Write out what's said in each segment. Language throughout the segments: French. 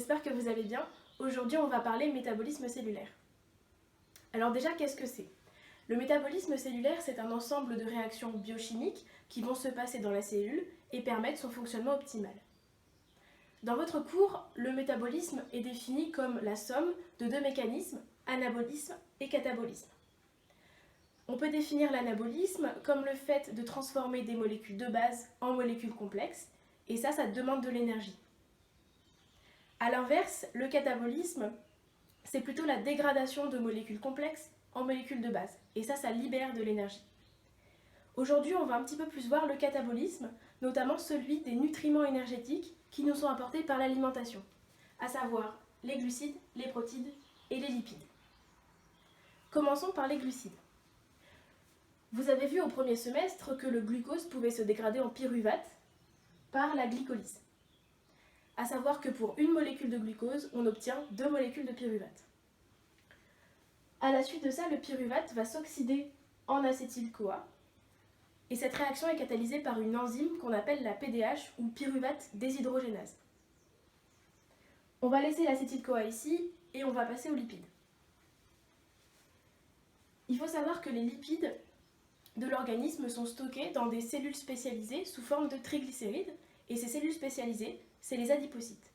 j'espère que vous allez bien. Aujourd'hui, on va parler métabolisme cellulaire. Alors déjà, qu'est-ce que c'est? Le métabolisme cellulaire, c'est un ensemble de réactions biochimiques qui vont se passer dans la cellule et permettre son fonctionnement optimal. Dans votre cours, le métabolisme est défini comme la somme de deux mécanismes, anabolisme et catabolisme. On peut définir l'anabolisme comme le fait de transformer des molécules de base en molécules complexes, et ça demande de l'énergie. A l'inverse, le catabolisme, c'est plutôt la dégradation de molécules complexes en molécules de base, et ça libère de l'énergie. Aujourd'hui, on va un petit peu plus voir le catabolisme, notamment celui des nutriments énergétiques qui nous sont apportés par l'alimentation, à savoir les glucides, les protides et les lipides. Commençons par les glucides. Vous avez vu au premier semestre que le glucose pouvait se dégrader en pyruvate par la glycolyse. À savoir que pour une molécule de glucose, on obtient 2 molécules de pyruvate. À la suite de ça, le pyruvate va s'oxyder en acétyl-CoA, et cette réaction est catalysée par une enzyme qu'on appelle la PDH ou pyruvate déshydrogénase. On va laisser l'acétyl-CoA ici et on va passer aux lipides. Il faut savoir que les lipides de l'organisme sont stockés dans des cellules spécialisées sous forme de triglycérides, et ces cellules spécialisées, c'est les adipocytes.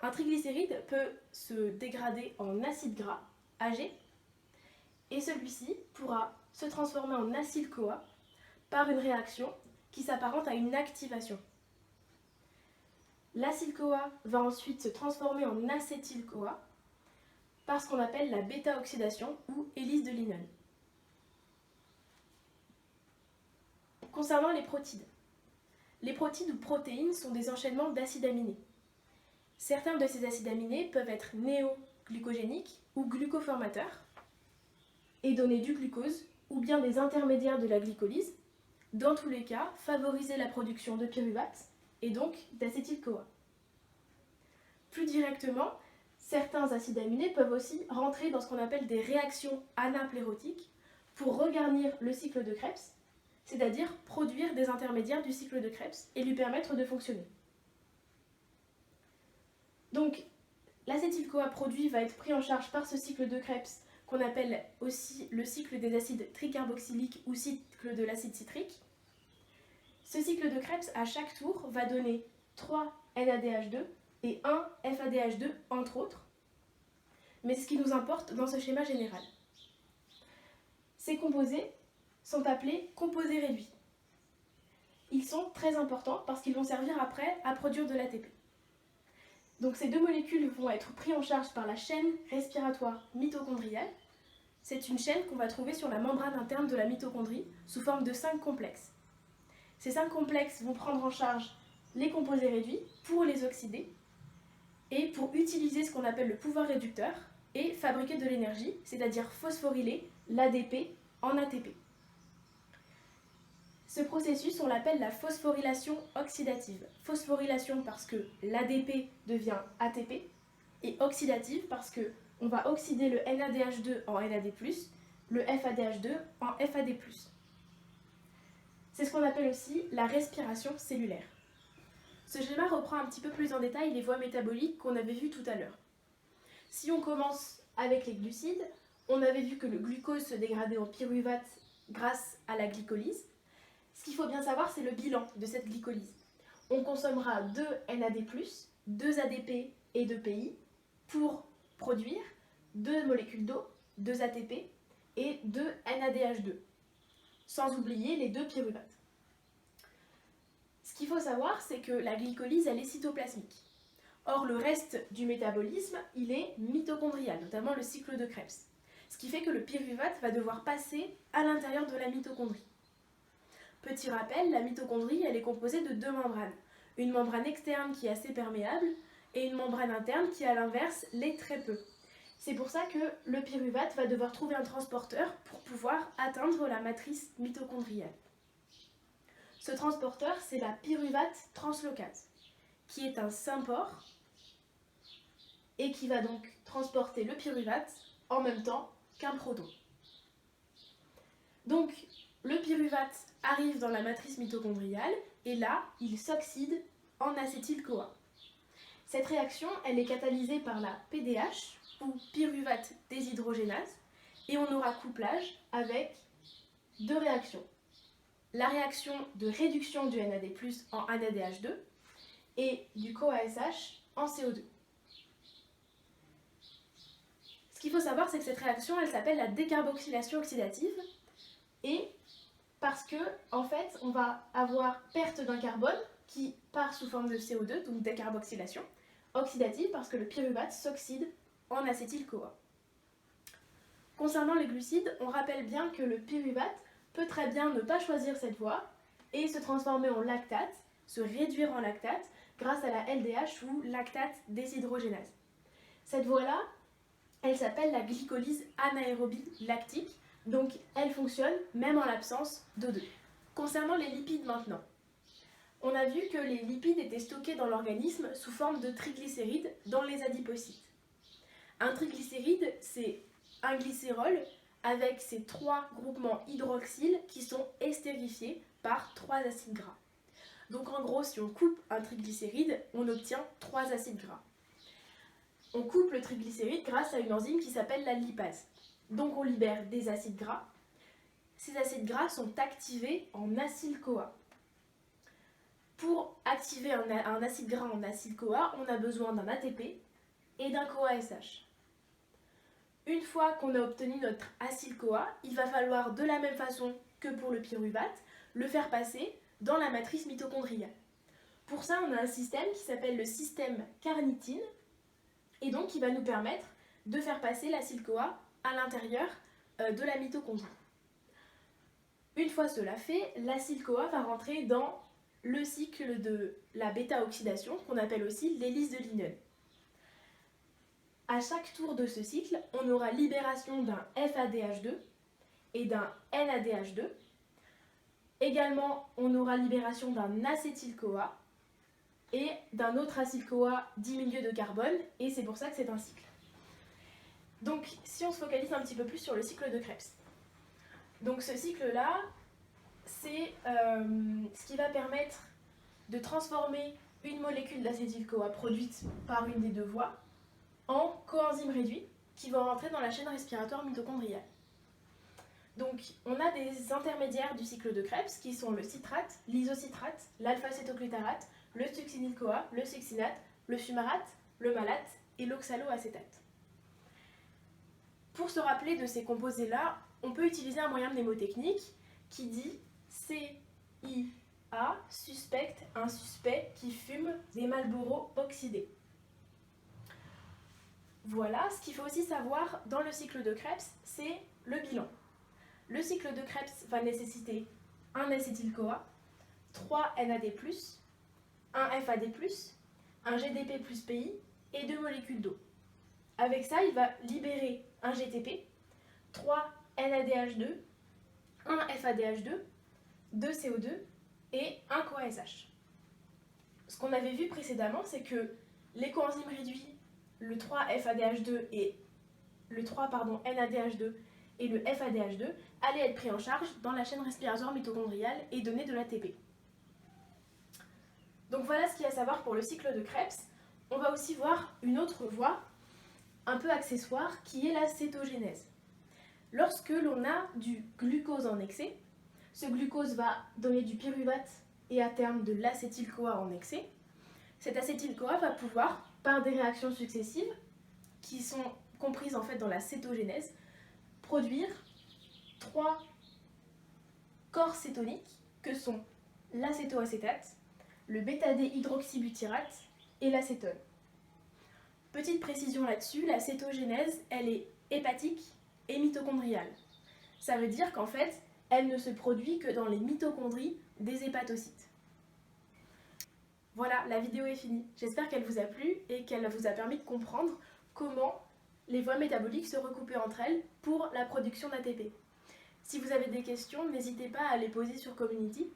Un triglycéride peut se dégrader en acide gras, AG, et celui-ci pourra se transformer en acyle-CoA par une réaction qui s'apparente à une activation. L'acyle-CoA va ensuite se transformer en acétyl-CoA par ce qu'on appelle la bêta-oxydation ou hélice de Lincoln. Concernant les protides ou protéines sont des enchaînements d'acides aminés. Certains de ces acides aminés peuvent être néoglucogéniques ou glucoformateurs et donner du glucose ou bien des intermédiaires de la glycolyse, dans tous les cas favoriser la production de pyruvate et donc d'acétyl-CoA. Plus directement, certains acides aminés peuvent aussi rentrer dans ce qu'on appelle des réactions anaplérotiques pour regarnir le cycle de Krebs, c'est-à-dire produire des intermédiaires du cycle de Krebs et lui permettre de fonctionner. Donc, l'acétyl-CoA produit va être pris en charge par ce cycle de Krebs qu'on appelle aussi le cycle des acides tricarboxyliques ou cycle de l'acide citrique. Ce cycle de Krebs, à chaque tour, va donner 3 NADH2 et 1 FADH2, entre autres. Mais ce qui nous importe dans ce schéma général. Ces composés sont appelés composés réduits. Ils sont très importants parce qu'ils vont servir après à produire de l'ATP. Donc ces deux molécules vont être prises en charge par la chaîne respiratoire mitochondriale. C'est une chaîne qu'on va trouver sur la membrane interne de la mitochondrie sous forme de 5 complexes. Ces 5 complexes vont prendre en charge les composés réduits pour les oxyder et pour utiliser ce qu'on appelle le pouvoir réducteur et fabriquer de l'énergie, c'est-à-dire phosphoryler l'ADP en ATP. Ce processus, on l'appelle la phosphorylation oxydative. Phosphorylation parce que l'ADP devient ATP et oxydative parce qu'on va oxyder le NADH2 en NAD+, le FADH2 en FAD+. C'est ce qu'on appelle aussi la respiration cellulaire. Ce schéma reprend un petit peu plus en détail les voies métaboliques qu'on avait vues tout à l'heure. Si on commence avec les glucides, on avait vu que le glucose se dégradait en pyruvate grâce à la glycolyse. Ce qu'il faut bien savoir, c'est le bilan de cette glycolyse. On consommera 2 NAD+, 2 ADP et 2 PI pour produire 2 molécules d'eau, 2 ATP et 2 NADH2, sans oublier les 2 pyruvates. Ce qu'il faut savoir, c'est que la glycolyse, elle est cytoplasmique. Or, le reste du métabolisme, il est mitochondrial, notamment le cycle de Krebs. Ce qui fait que le pyruvate va devoir passer à l'intérieur de la mitochondrie. Petit rappel, la mitochondrie, elle est composée de 2 membranes. Une membrane externe qui est assez perméable et une membrane interne qui, à l'inverse, l'est très peu. C'est pour ça que le pyruvate va devoir trouver un transporteur pour pouvoir atteindre la matrice mitochondriale. Ce transporteur, c'est la pyruvate translocase, qui est un sympore et qui va donc transporter le pyruvate en même temps qu'un proton. Donc, le pyruvate arrive dans la matrice mitochondriale et là, il s'oxyde en acétyl-CoA. Cette réaction, elle est catalysée par la PDH, ou pyruvate déshydrogénase, et on aura couplage avec deux réactions. La réaction de réduction du NAD+ en NADH2 et du CoASH en CO2. Ce qu'il faut savoir, c'est que cette réaction, elle s'appelle la décarboxylation oxydative, et parce que, en fait, on va avoir perte d'un carbone qui part sous forme de CO2, donc décarboxylation oxydative, parce que le pyruvate s'oxyde en acétyl-CoA. Concernant les glucides, on rappelle bien que le pyruvate peut très bien ne pas choisir cette voie et se transformer en lactate, se réduire en lactate grâce à la LDH ou lactate déshydrogénase. Cette voie-là, elle s'appelle la glycolyse anaérobie lactique, donc elle fonctionne même en l'absence d'O2. Concernant les lipides maintenant, on a vu que les lipides étaient stockés dans l'organisme sous forme de triglycérides dans les adipocytes. Un triglycéride, c'est un glycérol avec ses 3 groupements hydroxyles qui sont estérifiés par 3 acides gras. Donc en gros, si on coupe un triglycéride, on obtient 3 acides gras. On coupe le triglycéride grâce à une enzyme qui s'appelle la lipase. Donc on libère des acides gras. Ces acides gras sont activés en acyl-CoA. Pour activer un acide gras en acyl-CoA, on a besoin d'un ATP et d'un CoASH. Une fois qu'on a obtenu notre acyl-CoA, il va falloir, de la même façon que pour le pyruvate, le faire passer dans la matrice mitochondriale. Pour ça, on a un système qui s'appelle le système carnitine, et donc qui va nous permettre de faire passer l'acyl-CoA à l'intérieur de la mitochondrie. Une fois cela fait, l'acyl-CoA va rentrer dans le cycle de la bêta-oxydation, qu'on appelle aussi l'hélice de Lincoln. À chaque tour de ce cycle, on aura libération d'un FADH2 et d'un NADH2. Également, on aura libération d'un acétyl-CoA et d'un autre acyl-CoA dit milieu de carbone, et c'est pour ça que c'est un cycle. Donc, si on se focalise un petit peu plus sur le cycle de Krebs. Donc, ce cycle-là, c'est ce qui va permettre de transformer une molécule d'acétyl-CoA produite par une des deux voies en coenzyme réduit qui va rentrer dans la chaîne respiratoire mitochondriale. Donc, on a des intermédiaires du cycle de Krebs qui sont le citrate, l'isocitrate, l'alpha-cétoglutarate, le succinyl-CoA, le succinate, le fumarate, le malate et l'oxaloacétate. Pour se rappeler de ces composés-là, on peut utiliser un moyen mnémotechnique qui dit CIA suspecte un suspect qui fume des Marlboro oxydés. Voilà, ce qu'il faut aussi savoir dans le cycle de Krebs, c'est le bilan. Le cycle de Krebs va nécessiter un acétyl-CoA, 3 NAD+, un FAD+, un GDP plus PI et 2 molécules d'eau. Avec ça, il va libérer un GTP, 3 NADH2, un FADH2, 2 CO2 et un CoASH. Ce qu'on avait vu précédemment, c'est que les coenzymes réduits, le 3-FADH2 et le 3 NADH2 et le FADH2 allaient être pris en charge dans la chaîne respiratoire mitochondriale et donner de l'ATP. Donc voilà ce qu'il y a à savoir pour le cycle de Krebs. On va aussi voir une autre voie un peu accessoire qui est la cétogénèse. Lorsque l'on a du glucose en excès, ce glucose va donner du pyruvate et à terme de l'acétyl-CoA en excès. Cet acétyl-CoA va pouvoir, par des réactions successives, qui sont comprises en fait dans la cétogénèse, produire 3 corps cétoniques que sont l'acétoacétate, le bêta-D-hydroxybutyrate et l'acétone. Petite précision là-dessus, la cétogénèse, elle est hépatique et mitochondriale. Ça veut dire qu'en fait, elle ne se produit que dans les mitochondries des hépatocytes. Voilà, la vidéo est finie. J'espère qu'elle vous a plu et qu'elle vous a permis de comprendre comment les voies métaboliques se recoupaient entre elles pour la production d'ATP. Si vous avez des questions, n'hésitez pas à les poser sur Community.